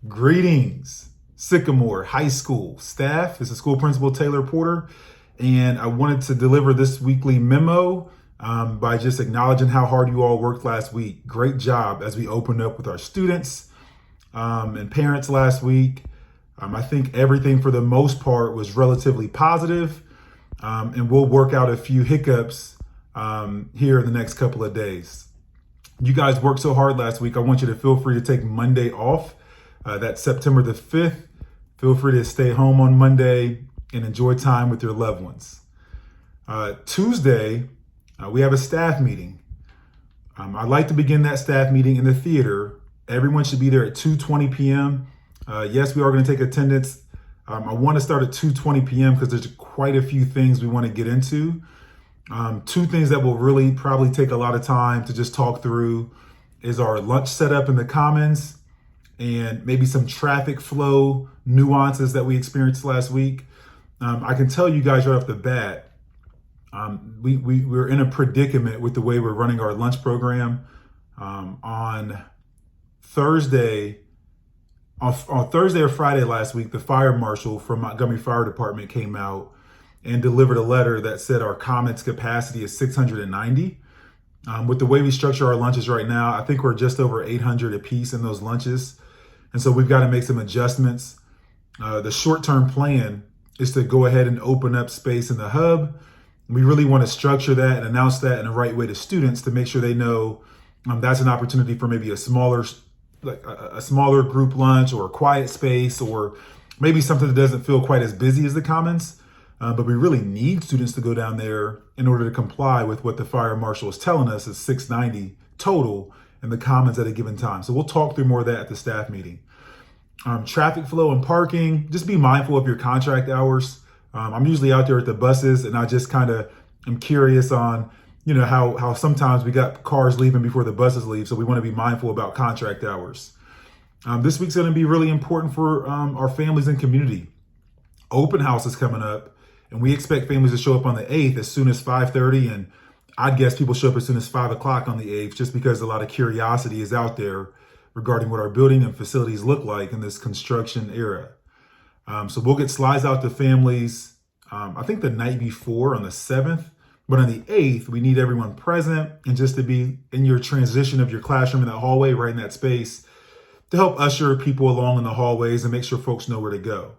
Greetings, Sycamore High School staff. This is School Principal Taylor Porter, and I wanted to deliver this weekly memo by just acknowledging how hard you all worked last week. Great job as we opened up with our students and parents last week. I think everything for the most part was relatively positive, and we'll work out a few hiccups here in the next couple of days. You guys worked so hard last week. I want you to feel free to take Monday off. That's September the 5th. Feel free to stay home on Monday and enjoy time with your loved ones. Tuesday, we have a staff meeting. I'd like to begin that staff meeting in the theater. Everyone should be there at 2:20 p.m. Yes, we are going to take attendance. I want to start at 2:20 p.m. because there's quite a few things we want to get into. Two things that will really probably take a lot of time to just talk through is our lunch setup in the Commons and maybe some traffic flow nuances that we experienced last week. I can tell you guys right off the bat, we're in a predicament with the way we're running our lunch program. On Thursday or Friday last week, the fire marshal from Montgomery Fire Department came out and delivered a letter that said our commons capacity is 690. With the way we structure our lunches right now, I think we're just over 800 apiece in those lunches. And so we've got to make some adjustments. The short-term plan is to go ahead and open up space in the hub. We really want to structure that and announce that in the right way to students to make sure they know that's an opportunity for maybe a smaller group lunch or a quiet space, or maybe something that doesn't feel quite as busy as the Commons. But we really need students to go down there in order to comply with what the fire marshal is telling us is 690 total in the Commons at a given time. So we'll talk through more of that at the staff meeting. Traffic flow and parking, just be mindful of your contract hours. I'm usually out there at the buses, and I just kind of am curious on, how sometimes we got cars leaving before the buses leave. So we want to be mindful about contract hours. This week's going to be really important for our families and community. Open house is coming up, and we expect families to show up on the 8th as soon as 5:30, and I'd guess people show up as soon as 5 o'clock on the 8th, just because a lot of curiosity is out there regarding what our building and facilities look like in this construction era. So we'll get slides out to families, I think the night before on the 7th, but on the 8th, we need everyone present and just to be in your transition of your classroom in that hallway, right in that space, to help usher people along in the hallways and make sure folks know where to go.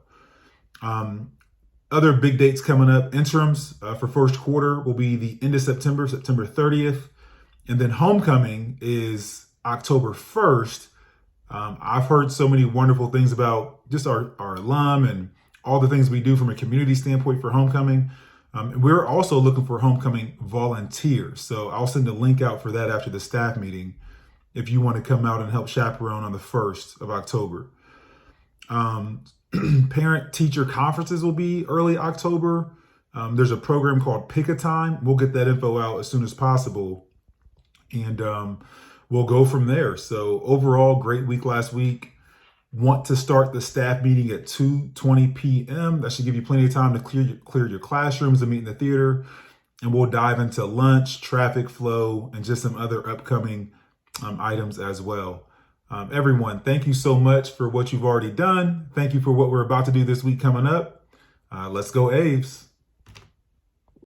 Other big dates coming up, interims for first quarter will be the end of September 30th. And then homecoming is October 1st. I've heard so many wonderful things about just our alum and all the things we do from a community standpoint for homecoming. We're also looking for homecoming volunteers. So I'll send a link out for that after the staff meeting if you want to come out and help chaperone on the 1st of October. Parent-teacher conferences will be early October. There's a program called Pick a Time. We'll get that info out as soon as possible. And we'll go from there. So overall, great week last week. Want to start the staff meeting at 2:20 p.m. That should give you plenty of time to clear your classrooms and meet in the theater. And we'll dive into lunch, traffic flow, and just some other upcoming items as well. Everyone, thank you so much for what you've already done. Thank you for what we're about to do this week coming up. Let's go Aves.